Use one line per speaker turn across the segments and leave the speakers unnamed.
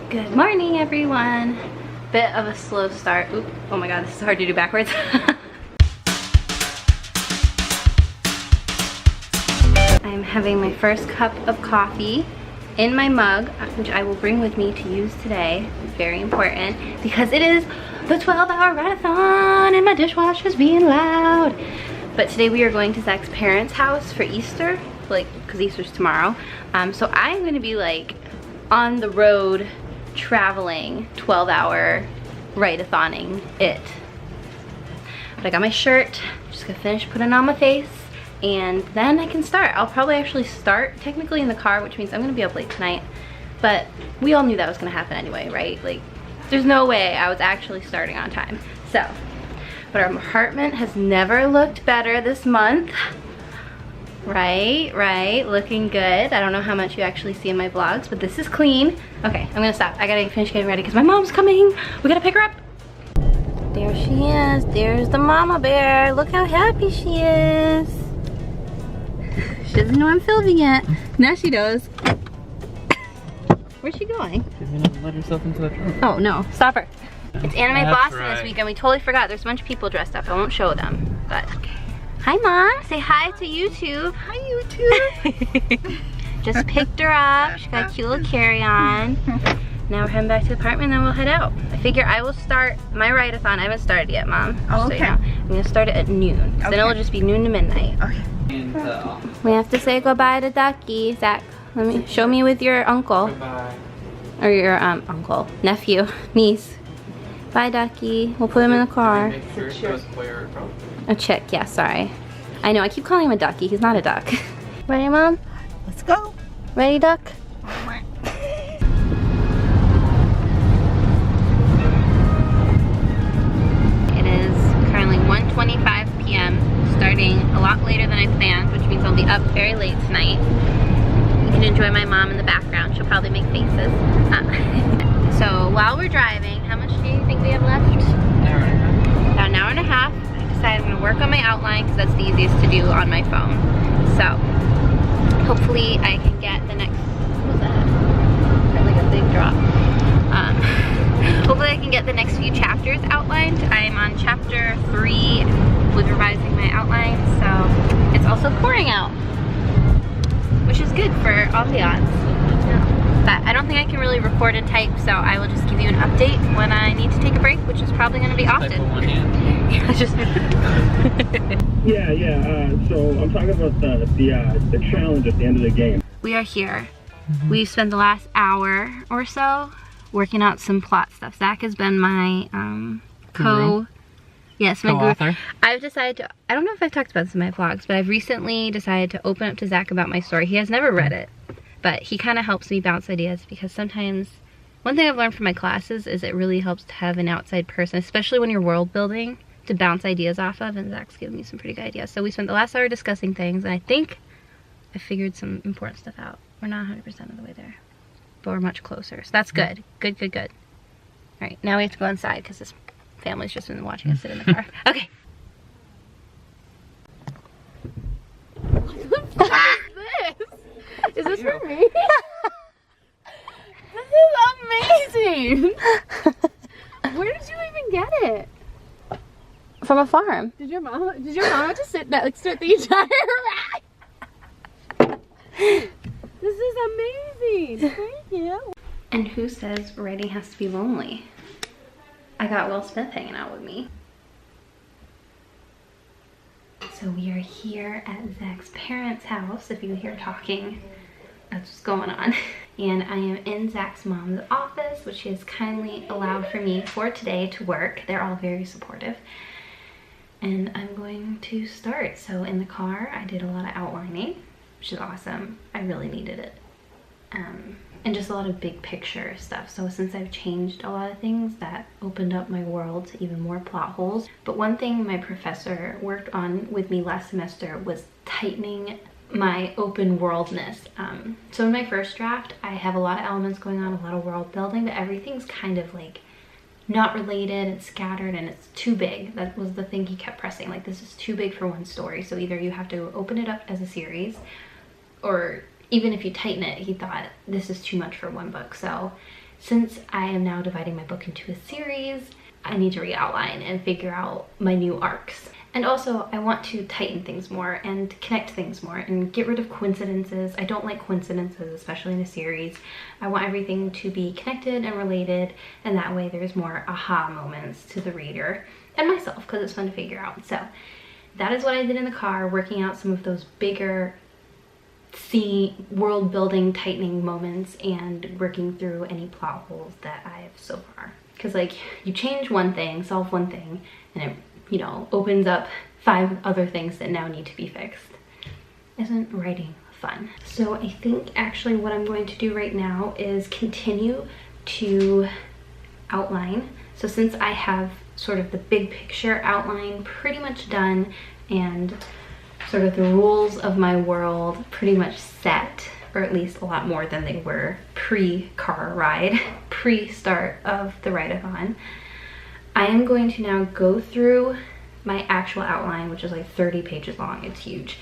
Good morning, everyone. Bit of a slow start. Oop, oh my god, this is hard to do backwards. I'm having my first cup of coffee in my mug, which I will bring with me to use today. It's very important because it is the 12-hour WRITE-A-THON and my dishwasher's being loud. But today we are going to Zach's parents' house for Easter, like, because Easter's tomorrow. So I'm gonna be like on the road traveling 12-hour WRITE-A-THONing it. But I got my shirt, just gonna finish putting on my face, and then I can start. I'll probably actually start technically in the car, which means I'm gonna be up late tonight, but we all knew that was gonna happen anyway, right? Like, there's no way I was actually starting on time. So, but our apartment has never looked better this month. Right, looking good. I don't know how much you actually see in my vlogs, but this is clean. Okay, I'm gonna stop. I gotta finish getting ready because my mom's coming. We gotta pick her up. There she is. There's the mama bear. Look how happy she is. She doesn't know I'm filming yet. Now she knows. Where's she going?
She's gonna let herself into the trunk.
Oh no, stop her. It's Anime Boston
right.
this weekend. We totally forgot. There's a bunch of people dressed up. I won't show them, but okay. Hi, Mom. Say hi to YouTube. Hi, YouTube. Just picked her up. She got a cute little carry-on. Now we're heading back to the apartment and then we'll head out. I figure I will start my WRITE-A-THON. I haven't started yet, Mom.
Oh, okay.
So, you know, I'm gonna start it at noon. Okay. Then it'll just be noon to midnight.
Okay.
And,
We have to say goodbye to Ducky. Zach, let me show me with your uncle.
goodbye.
Or your uncle, nephew, niece. Bye, Ducky. We'll put him in the car.
Make sure it goes where it goes.
A chick, yeah, sorry. I know, I keep calling him a ducky. He's not a duck. Ready, Mom?
Let's go.
Ready, duck? It is currently 1:25 p.m. Starting a lot later than I planned, which means I'll be up very late tonight. You can enjoy my mom in the background. She'll probably make faces. So while we're driving, how much do you think we have left? About an hour and a half. I decided I'm gonna work on my outline because that's the easiest to do on my phone. So hopefully I can get the next, what was that? That's like a big drop. Hopefully I can get the next few chapters outlined. I'm on chapter 3 with revising my outline, so it's also pouring out, which is good for ambiance. But I don't think I can really record and type, so I will just give you an update when I need to take a break, which is probably going to be often.
Type with one hand.
Yeah, just
So I'm talking about the challenge at the end of the game.
we are here. We've spent the last hour or so working out some plot stuff. Zach has been my
co-author.
I've decided to, I don't know if I've talked about this in my vlogs, but I've recently decided to open up to Zach about my story. He has never read it, but he kind of helps me bounce ideas because sometimes, one thing I've learned from my classes is it really helps to have an outside person, especially when you're world building, to bounce ideas off of, and Zach's given me some pretty good ideas. So we spent the last hour discussing things, and I think I figured some important stuff out. We're not 100% of the way there, but we're much closer, so that's good. Good. All right, now we have to go inside because this family's just been watching us sit in the car. Okay.
Is this for me? This is amazing. Where did you even get it?
From a farm.
Did your mom just sit next to it the entire ride? This is amazing. Thank you.
And who says writing has to be lonely? I got Will Smith hanging out with me. So we are here at Zach's parents' house. If you hear talking, that's what's going on. And I am in Zach's mom's office, which she has kindly allowed for me for today to work. They're all very supportive. And I'm going to start. So in the car, I did a lot of outlining, which is awesome. I really needed it. And just a lot of big picture stuff. So since I've changed a lot of things, that opened up my world to even more plot holes. But one thing my professor worked on with me last semester was tightening my open worldness. So in my first draft, I have a lot of elements going on, a lot of world building, but everything's kind of like not related and scattered, and it's too big. That was the thing he kept pressing, like, this is too big for one story. So either you have to open it up as a series, or even if you tighten it, he thought this is too much for one book. So since I am now dividing my book into a series, I need to re-outline and figure out my new arcs. And also, I want to tighten things more and connect things more and get rid of coincidences. I don't like coincidences, especially in a series. I want everything to be connected and related, and that way there's more aha moments to the reader and myself, because it's fun to figure out. So that is what I did in the car, working out some of those bigger world building, tightening moments and working through any plot holes that I have so far. Because like, you change one thing, solve one thing, and it, you know, opens up 5 other things that now need to be fixed. Isn't writing fun? So I think actually what I'm going to do right now is continue to outline. So since I have sort of the big picture outline pretty much done and sort of the rules of my world pretty much set, or at least a lot more than they were pre-car ride, pre-start of the WRITE-A-THON, I am going to now go through my actual outline, which is like 30 pages long, it's huge,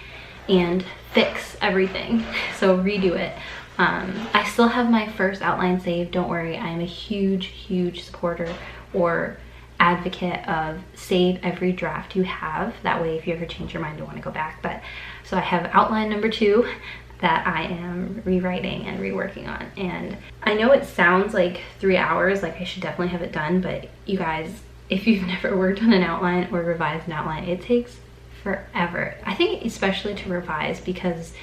and fix everything, so redo it. I still have my first outline saved, don't worry. I am a huge supporter or advocate of save every draft you have. That way if you ever change your mind and want to go back. But so I have outline number 2 that I am rewriting and reworking on. And I know it sounds like 3 hours, like I should definitely have it done, but you guys, if you've never worked on an outline or revised an outline, it takes forever. I think especially to revise, because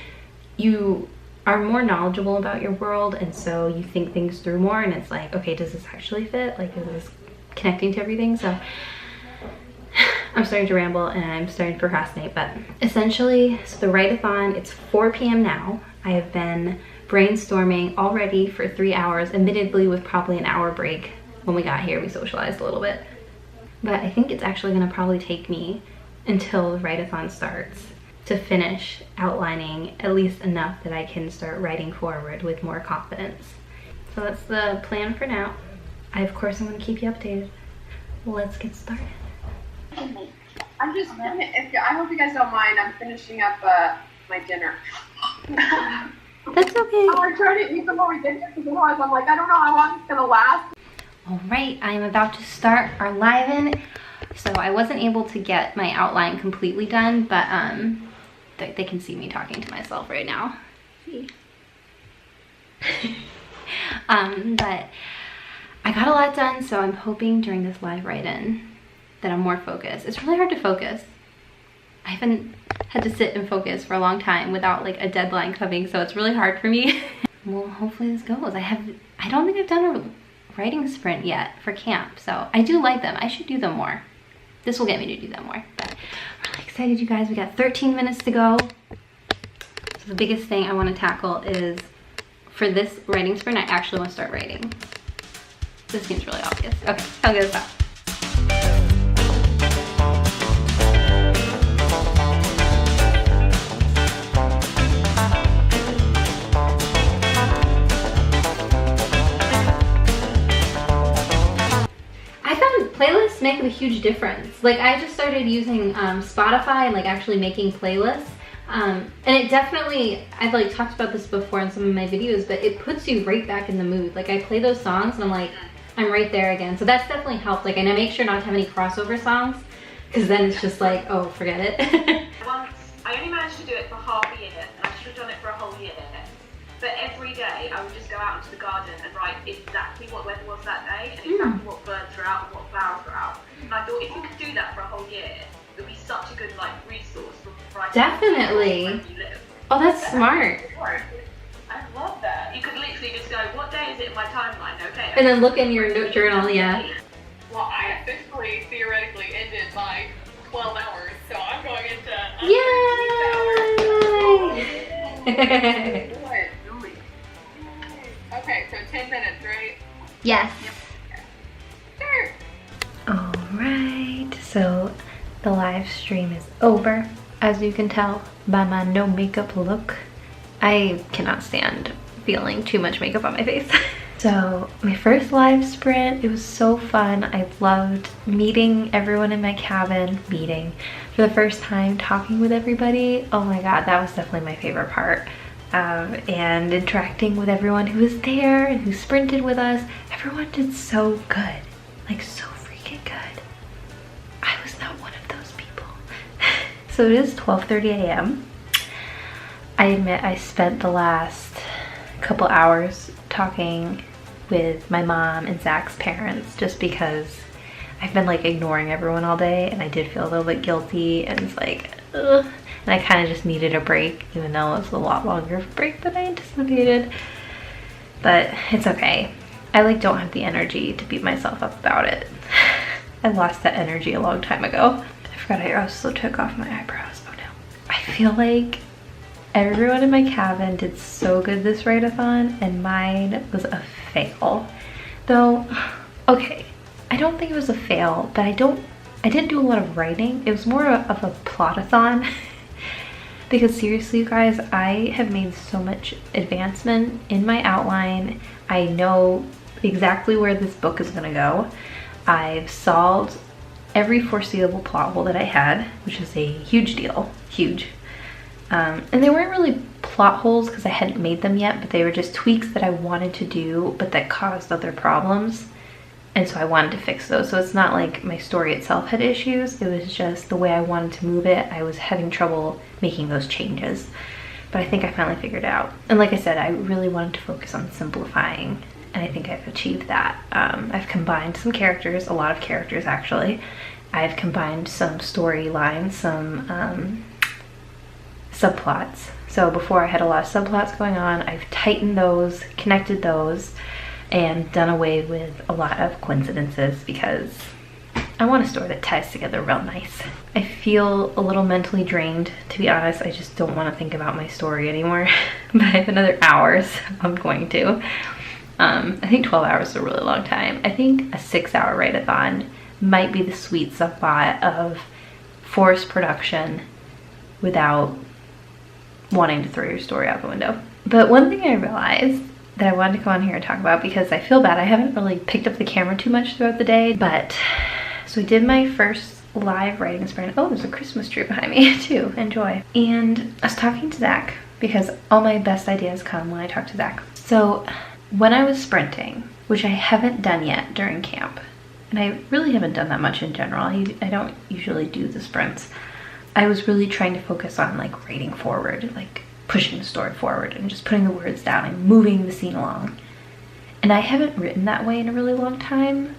you are more knowledgeable about your world, and so you think things through more, and it's like, okay, does this actually fit? Like, is this connecting to everything? So I'm starting to ramble and I'm starting to procrastinate, but essentially, so the WRITE-A-THON, it's 4 p.m. now. I have been brainstorming already for 3 hours, admittedly with probably an hour break. When we got here, we socialized a little bit. But I think it's actually gonna probably take me until the WRITE-A-THON starts to finish outlining at least enough that I can start writing forward with more confidence. So that's the plan for now. Of course, I'm gonna keep you updated. Let's get started.
I'm just, I hope you guys don't mind, I'm finishing up my dinner.
That's okay.
I'm trying to eat before we get here, because otherwise I'm like, I don't know how long it's gonna last.
All right, I am about to start our live-in. So I wasn't able to get my outline completely done, but they can see me talking to myself right now. See? But I got a lot done, so I'm hoping during this live write-in that I'm more focused. It's really hard to focus. I haven't had to sit and focus for a long time without like a deadline coming, so it's really hard for me. Well, hopefully this goes. I don't think I've done a writing sprint yet for camp, so I do like them. I should do them more. This will get me to do them more, but I'm really excited, you guys. We got 13 minutes to go. So the biggest thing I want to tackle is, for this writing sprint, I actually want to start writing. This seems really obvious. Okay, I'll get this out. Playlists make a huge difference. Like, I just started using Spotify and like actually making playlists, and it definitely, I've like talked about this before in some of my videos, but it puts you right back in the mood. Like, I play those songs and I'm like, I'm right there again. So that's definitely helped. Like, and I make sure not to have any crossover songs, because then it's just like, oh, forget it.
Once, I only managed to do it for half a year, and I should have done it for a whole year. But every day I would just go out into the garden and write exactly what weather was that day, and exactly what birds were out and what flowers were out. And I thought, if you could do that for a whole year, it would be such a good like resource for writing.
Definitely.
Where you live.
Oh, that's smart.
I love that. You could literally just go, what day is it in my timeline? Okay.
And then look in your note journal, yeah.
Well, I officially, theoretically ended my 12 hours, so I'm going into
Yay!
Okay, so 10 minutes, right?
Yes.
Sure.
All right, so the live stream is over. As you can tell by my no makeup look, I cannot stand feeling too much makeup on my face. So my first live sprint, it was so fun. I loved meeting everyone in my cabin, for the first time, talking with everybody. Oh my God, that was definitely my favorite part. And interacting with everyone who was there and who sprinted with us. everyone did so good. Like so freaking good. I was not one of those people. So it is 12:30 a.m. I admit I spent the last couple hours talking with my mom and Zach's parents just because I've been like ignoring everyone all day, and I did feel a little bit guilty, and it's like, ugh. And I kind of just needed a break, even though it was a lot longer of a break than I anticipated. But it's okay. I like don't have the energy to beat myself up about it. I lost that energy a long time ago. I forgot I also took off my eyebrows. Oh no. I feel like everyone in my cabin did so good this write-a-thon, and mine was a fail. Though, okay, I don't think it was a fail, but I didn't do a lot of writing. It was more of a plot-a-thon. Because seriously, you guys, I have made so much advancement in my outline. I know exactly where this book is gonna go. I've solved every foreseeable plot hole that I had, which is a huge deal, huge. And they weren't really plot holes because I hadn't made them yet, but they were just tweaks that I wanted to do, but that caused other problems. And so I wanted to fix those. So it's not like my story itself had issues. It was just the way I wanted to move it. I was having trouble making those changes. But I think I finally figured it out. And like I said, I really wanted to focus on simplifying. And I think I've achieved that. I've combined some characters, a lot of characters actually. I've combined some storylines, some subplots. So before I had a lot of subplots going on, I've tightened those, connected those, and done away with a lot of coincidences because I want a story that ties together real nice. I feel a little mentally drained, to be honest. I just don't want to think about my story anymore. But I have another hour, so I'm going to. I think 12 hours is a really long time. I think a 6-hour write-a-thon might be the sweet spot of forced production without wanting to throw your story out the window. But one thing I realized that I wanted to come on here and talk about, because I feel bad, I haven't really picked up the camera too much throughout the day, but so I did my first live writing sprint. Oh, there's a Christmas tree behind me too, enjoy. And I was talking to Zach because all my best ideas come when I talk to Zach. So when I was sprinting, which I haven't done yet during camp, and I really haven't done that much in general, I don't usually do the sprints. I was really trying to focus on like writing forward, like pushing the story forward and just putting the words down and moving the scene along. And I haven't written that way in a really long time.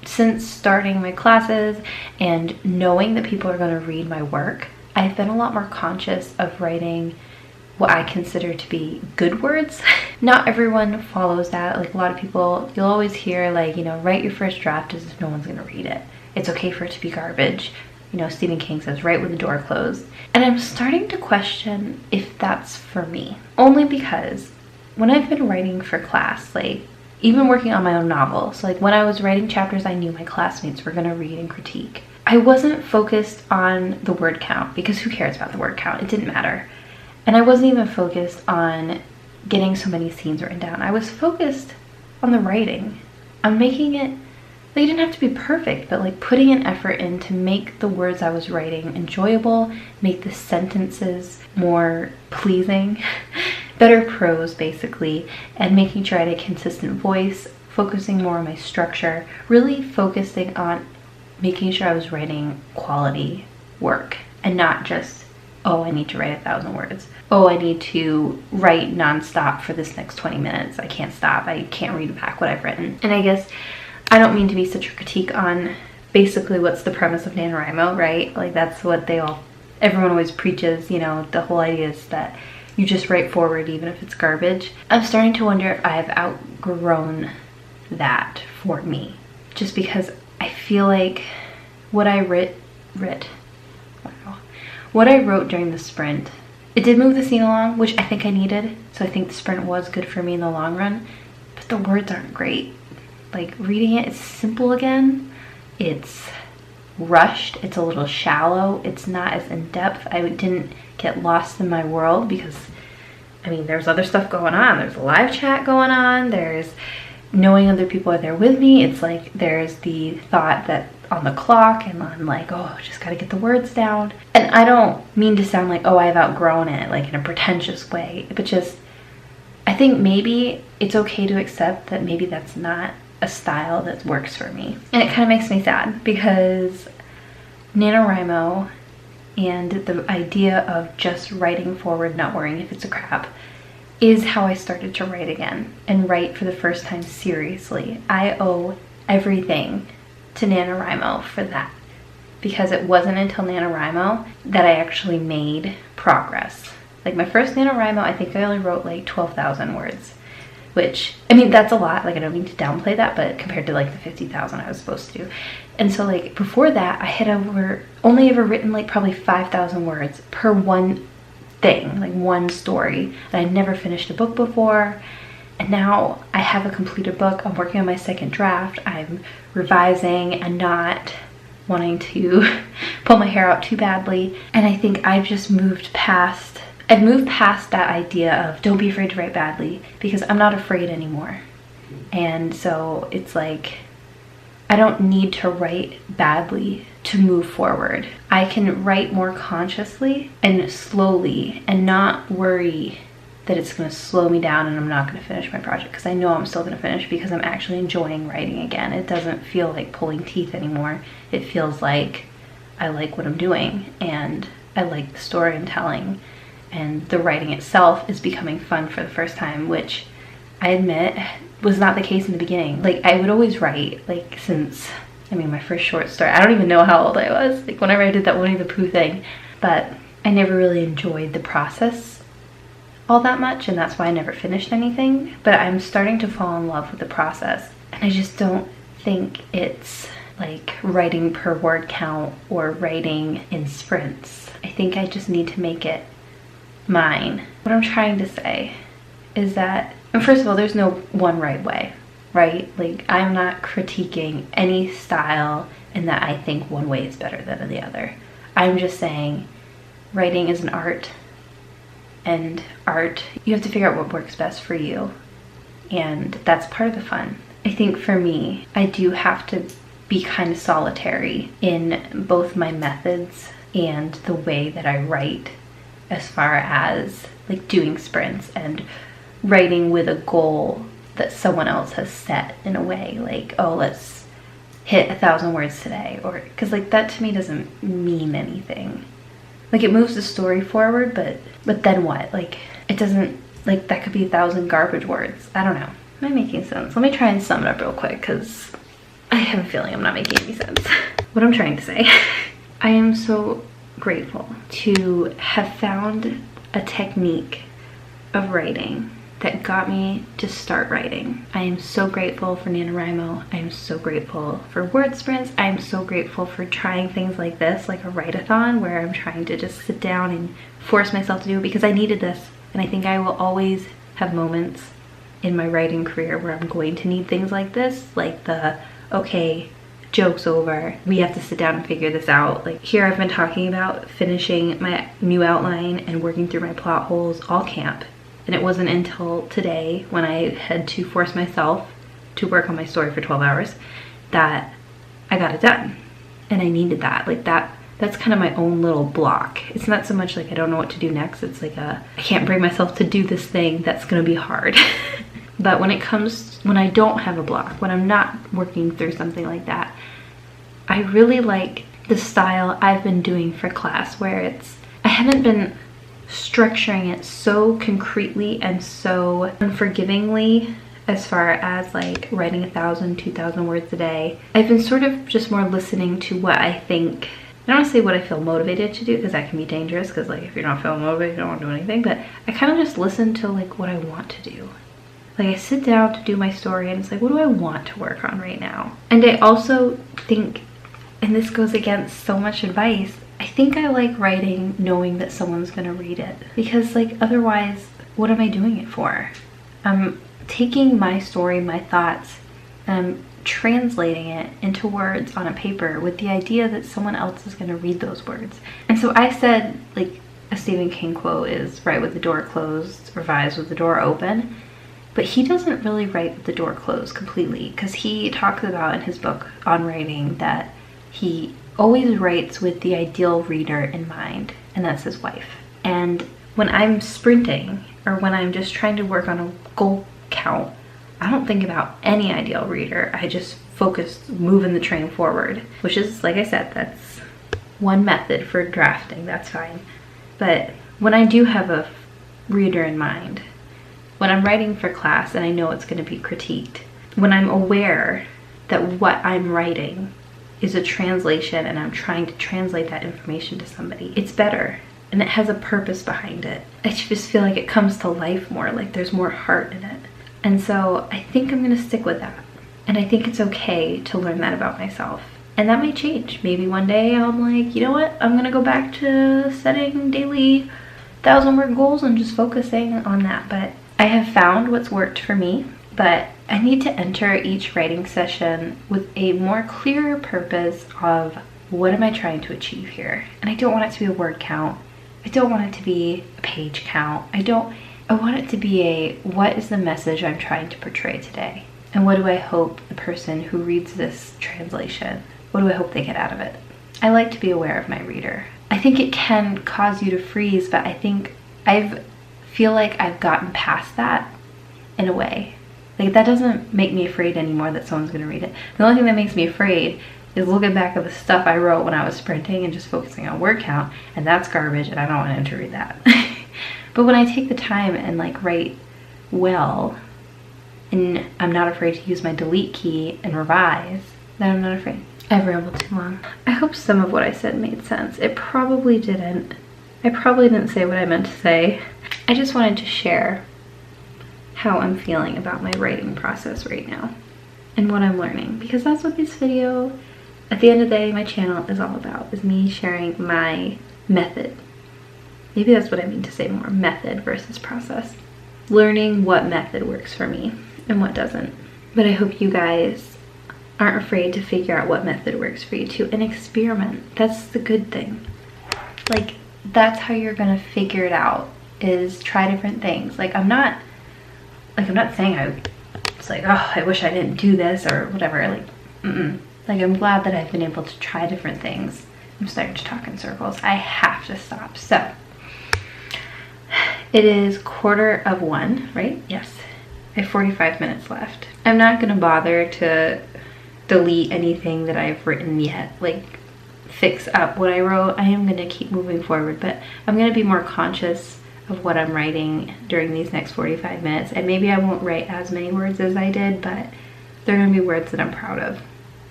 Since starting my classes and knowing that people are going to read my work, I've been a lot more conscious of writing what I consider to be good words. Not everyone follows that. Like a lot of people, you'll always hear like, you know, write your first draft as if no one's going to read it. It's okay for it to be garbage. You know, Stephen King says, write with the door closed. And I'm starting to question if that's for me. Only because when I've been writing for class, like even working on my own novel, so like when I was writing chapters I knew my classmates were going to read and critique, I wasn't focused on the word count, because who cares about the word count? It didn't matter. And I wasn't even focused on getting so many scenes written down. I was focused on the writing, on making it, they didn't have to be perfect, but like putting an effort in to make the words I was writing enjoyable, make the sentences more pleasing, better prose basically, and making sure I had a consistent voice, focusing more on my structure, really focusing on making sure I was writing quality work and not just, oh, I need to write 1,000 words. Oh, I need to write nonstop for this next 20 minutes. I can't stop. I can't read back what I've written. And I guess I don't mean to be such a critique on basically what's the premise of NaNoWriMo, right? Like that's what everyone always preaches, you know, the whole idea is that you just write forward even if it's garbage. I'm starting to wonder if I've outgrown that for me. Just because I feel like what I wrote during the sprint, it did move the scene along, which I think I needed. So I think the sprint was good for me in the long run, but the words aren't great. Like reading it, it's simple again. It's rushed. It's a little shallow. It's not as in-depth. I didn't get lost in my world because, I mean, there's other stuff going on. There's a live chat going on. There's knowing other people are there with me. It's like there's the thought that on the clock and I'm like, oh, just gotta get the words down. And I don't mean to sound like, oh, I've outgrown it, like in a pretentious way, but just I think maybe it's okay to accept that maybe that's not a style that works for me. And it kind of makes me sad because NaNoWriMo and the idea of just writing forward, not worrying if it's a crap, is how I started to write again and write for the first time seriously. I owe everything to NaNoWriMo for that, because it wasn't until NaNoWriMo that I actually made progress. Like my first NaNoWriMo, I think I only wrote like 12,000 words, which, I mean, that's a lot. Like I don't mean to downplay that, but compared to like the 50,000 I was supposed to do. And so like before that, I had only ever written like probably 5,000 words per one thing, like one story. And I'd never finished a book before. And now I have a completed book. I'm working on my second draft. I'm revising and not wanting to pull my hair out too badly. And I think I've just moved past that idea of don't be afraid to write badly, because I'm not afraid anymore. And so it's like, I don't need to write badly to move forward. I can write more consciously and slowly and not worry that it's going to slow me down and I'm not going to finish my project, because I know I'm still going to finish because I'm actually enjoying writing again. It doesn't feel like pulling teeth anymore. It feels like I like what I'm doing and I like the story I'm telling, and the writing itself is becoming fun for the first time, which I admit was not the case in the beginning. Like I would always write, like since, I mean, my first short story, I don't even know how old I was, like whenever I did that Winnie the Pooh thing, but I never really enjoyed the process all that much, and that's why I never finished anything. But I'm starting to fall in love with the process, and I just don't think it's like writing per word count or writing in sprints. I think I just need to make it mine. What I'm trying to say is that, and first of all, there's no one right way, right? Like I'm not critiquing any style in that I think one way is better than the other. I'm just saying writing is an art, and art, you have to figure out what works best for you, and that's part of the fun. I think for me, I do have to be kind of solitary in both my methods and the way that I write, as far as like doing sprints and writing with a goal that someone else has set in a way, like, oh, let's hit 1,000 words today, or because like that to me doesn't mean anything. Like it moves the story forward, but then what? Like it doesn't, like that could be 1,000 garbage words. I don't know. Am I making sense? Let me try and sum it up real quick, because I have a feeling I'm not making any sense. What I'm trying to say, I am so grateful to have found a technique of writing that got me to start writing. I am so grateful for NaNoWriMo. I am so grateful for word sprints. I am so grateful for trying things like this, like a WRITE-A-THON, where I'm trying to just sit down and force myself to do it, because I needed this. And I think I will always have moments in my writing career where I'm going to need things like this, like the, okay, joke's over, we have to sit down and figure this out. Like here I've been talking about finishing my new outline and working through my plot holes all camp. And it wasn't until today, when I had to force myself to work on my story for 12 hours, that I got it done. And I needed that. Like that's kind of my own little block. It's not so much like I don't know what to do next. It's like I can't bring myself to do this thing that's gonna be hard. But when I don't have a block, when I'm not working through something like that, I really like the style I've been doing for class, where I haven't been structuring it so concretely and so unforgivingly as far as like writing 1,000, 2,000 words a day. I've been sort of just more listening to what I think, I don't want to say what I feel motivated to do, because that can be dangerous, because like if you're not feeling motivated, you don't want to do anything, but I kind of just listen to like what I want to do. Like I sit down to do my story and it's like, what do I want to work on right now? And I also think, and this goes against so much advice, I think I like writing knowing that someone's gonna read it, because like otherwise, what am I doing it for? I'm taking my story, my thoughts, and I'm translating it into words on a paper with the idea that someone else is gonna read those words. And so I said, like a Stephen King quote is, write with the door closed, revise with the door open. But he doesn't really write with the door closed completely, because he talks about in his book on writing that he always writes with the ideal reader in mind, and that's his wife. And when I'm sprinting or when I'm just trying to work on a goal count, I don't think about any ideal reader. I just focus moving the train forward, which is, like I said, that's one method for drafting, that's fine. But when I do have a reader in mind, when I'm writing for class and I know it's going to be critiqued, when I'm aware that what I'm writing is a translation and I'm trying to translate that information to somebody, it's better and it has a purpose behind it. I just feel like it comes to life more, like there's more heart in it. And so I think I'm going to stick with that. And I think it's okay to learn that about myself. And that might change. Maybe one day I'm like, you know what? I'm going to go back to setting daily 1,000-word goals and just focusing on that. But I have found what's worked for me, but I need to enter each writing session with a more clear purpose of what am I trying to achieve here? And I don't want it to be a word count. I don't want it to be a page count. I want it to be a, what is the message I'm trying to portray today? And what do I hope the person who reads this translation, what do I hope they get out of it? I like to be aware of my reader. I think it can cause you to freeze, but I think I feel like I've gotten past that in a way. Like, that doesn't make me afraid anymore that someone's gonna read it. The only thing that makes me afraid is looking back at the stuff I wrote when I was sprinting and just focusing on word count, and that's garbage and I don't want anyone to read that. But when I take the time and like write well, and I'm not afraid to use my delete key and revise, then I'm not afraid. I've rambled too long. I hope some of what I said made sense. It probably didn't. I probably didn't say what I meant to say. I just wanted to share how I'm feeling about my writing process right now and what I'm learning, because that's what this video, at the end of the day, my channel is all about, is me sharing my method. Maybe that's what I mean to say more, method versus process. Learning what method works for me and what doesn't. But I hope you guys aren't afraid to figure out what method works for you too and experiment. That's the good thing. Like, that's how you're gonna figure it out, is try different things. Like, I'm not saying it's like, oh, I wish I didn't do this or whatever. Like, like, I'm glad that I've been able to try different things. I'm starting to talk in circles. I have to stop. So it is 1:15, right? Yes. I have 45 minutes left. I'm not gonna bother to delete anything that I've written yet, like fix up what I wrote. I am gonna keep moving forward, but I'm gonna be more conscious of what I'm writing during these next 45 minutes. And maybe I won't write as many words as I did, but they're gonna be words that I'm proud of.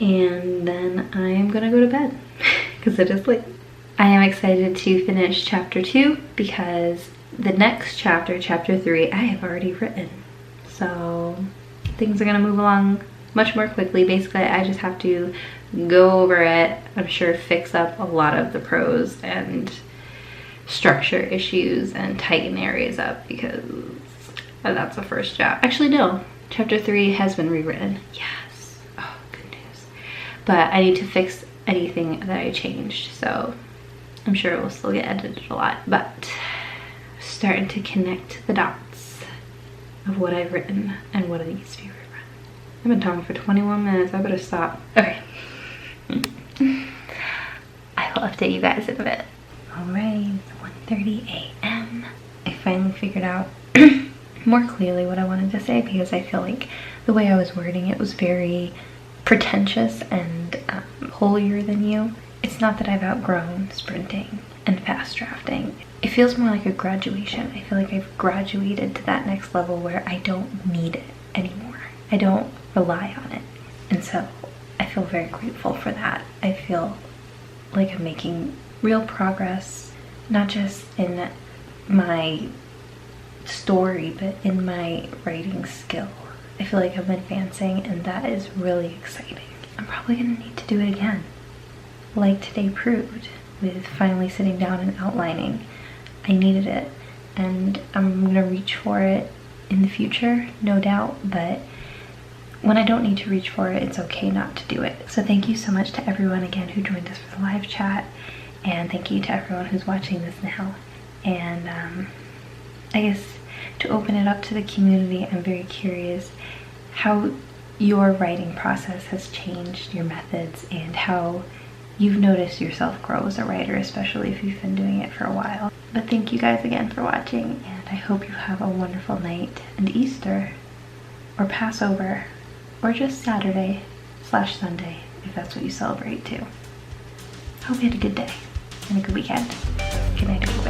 And then I am gonna go to bed because it is late. I am excited to finish chapter 2 because the next chapter, chapter 3, I have already written. So things are gonna move along much more quickly. Basically, I just have to go over it, I'm sure fix up a lot of the prose and structure issues and tighten areas up, because that's the first job. Actually, no, chapter 3 has been rewritten. Yes, oh, good news. But I need to fix anything that I changed, so I'm sure it will still get edited a lot, but starting to connect the dots of what I've written and what needs to be rewritten. I've been talking for 21 minutes, I better stop. Okay. I will update you guys in a bit. Alright, it's 1:30 a.m. I finally figured out more clearly what I wanted to say, because I feel like the way I was wording it was very pretentious and holier than you. It's not that I've outgrown sprinting and fast drafting. It feels more like a graduation. I feel like I've graduated to that next level where I don't need it anymore. I don't rely on it. And so I feel very grateful for that. I feel like I'm making real progress, not just in my story, but in my writing skill. I feel like I'm advancing, and that is really exciting. I'm probably gonna need to do it again, like today proved, with finally sitting down and outlining. I needed it, and I'm gonna reach for it in the future, no doubt, but when I don't need to reach for it, it's okay not to do it. So thank you so much to everyone again who joined us for the live chat, and thank you to everyone who's watching this now. And I guess to open it up to the community, I'm very curious how your writing process has changed, your methods, and how you've noticed yourself grow as a writer, especially if you've been doing it for a while. But thank you guys again for watching, and I hope you have a wonderful night and Easter, or Passover, or just Saturday/Sunday, if that's what you celebrate too. Hope you had a good day and a good weekend. Good night, everyone.